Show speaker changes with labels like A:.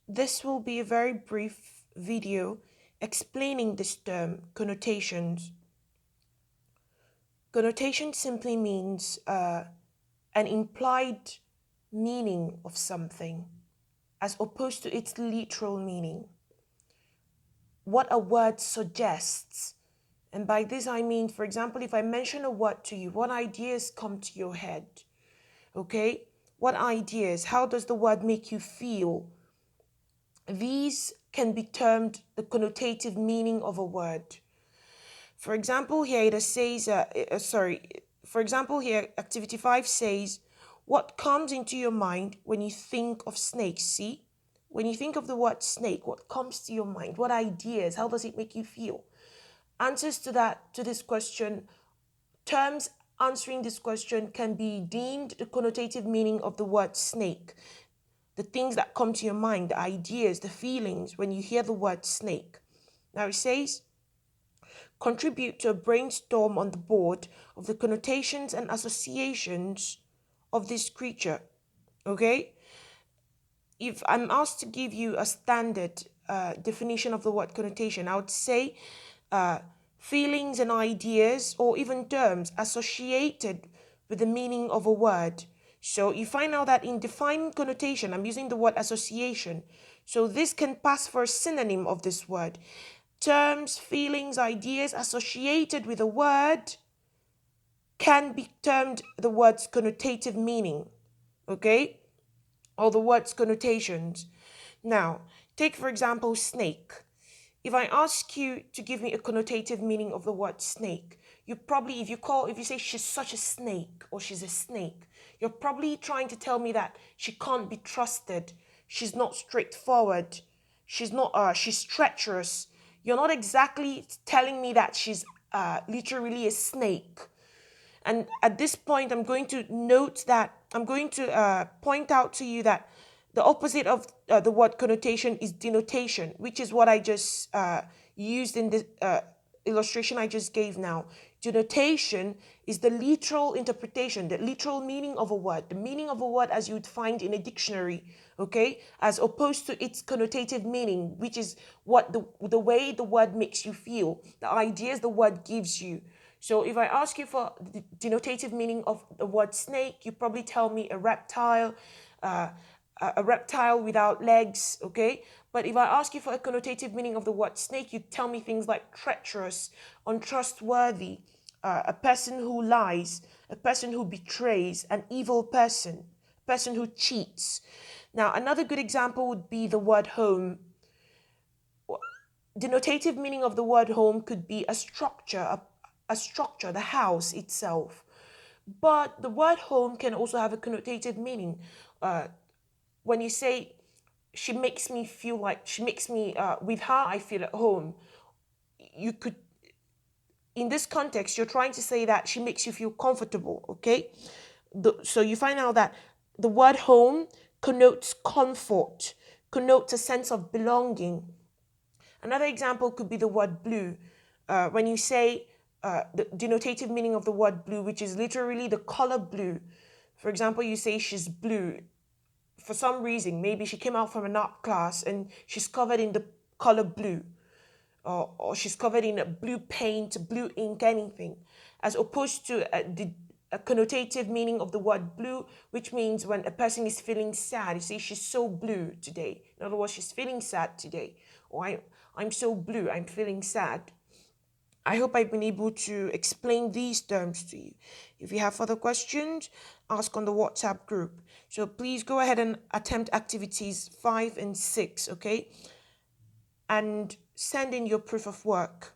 A: This will be a very brief video explaining this term, connotations. Connotation simply means an implied meaning of something as opposed to its literal meaning. What a word suggests. And by this I mean, for example, if I mention a word to you, what ideas come to your head? Okay? What ideas? How does the word make you feel? These can be termed the connotative meaning of a word. For example, here it says, for example, here activity 5 says, what comes into your mind when you think of snakes? See, when you think of the word snake, what comes to your mind? What ideas? How does it make you feel? Answers to this question, terms answering this question can be deemed the connotative meaning of the word snake. The things that come to your mind, the ideas, the feelings when you hear the word snake. Now it says, contribute to a brainstorm on the board of the connotations and associations of this creature. Okay? If I'm asked to give you a standard definition of the word connotation, I would say feelings and ideas or even terms associated with the meaning of a word. So you find out that in defining connotation, I'm using the word association. So this can pass for a synonym of this word. Terms, feelings, ideas associated with a word can be termed the word's connotative meaning, okay? Or the word's connotations. Now, take for example, snake. If I ask you to give me a connotative meaning of the word snake, you probably, if you say she's such a snake or she's a snake, you're probably trying to tell me that she can't be trusted. She's not straightforward. She's treacherous. You're not exactly telling me that she's literally a snake. And at this point, I'm going to point out to you that the opposite of the word connotation is denotation, which is what I just used in the illustration I just gave now. Denotation is the literal interpretation, the literal meaning of a word, the meaning of a word as you would find in a dictionary, okay, as opposed to its connotative meaning, which is what the way the word makes you feel, the ideas the word gives you. So if I ask you for the denotative meaning of the word snake, you probably tell me uh, a reptile without legs, okay? But if I ask you for a connotative meaning of the word snake, you tell me things like treacherous, untrustworthy, a person who lies, a person who betrays, an evil person, a person who cheats. Now, another good example would be the word home. Denotative meaning of the word home could be a structure, the house itself. But the word home can also have a connotative meaning. When you say, with her, I feel at home. You could, in this context, you're trying to say that she makes you feel comfortable, okay? So you find out that the word home connotes comfort, connotes a sense of belonging. Another example could be the word blue. When you say the denotative meaning of the word blue, which is literally the color blue. For example, you say she's blue. For some reason, maybe she came out from an art class and she's covered in the color blue. Or she's covered in a blue paint, blue ink, anything. As opposed to a connotative meaning of the word blue, which means when a person is feeling sad, you say she's so blue today. In other words, she's feeling sad today. Or I'm so blue, I'm feeling sad. I hope I've been able to explain these terms to you. If you have further questions, ask on the WhatsApp group. So please go ahead and attempt activities 5 and 6, okay? And send in your proof of work.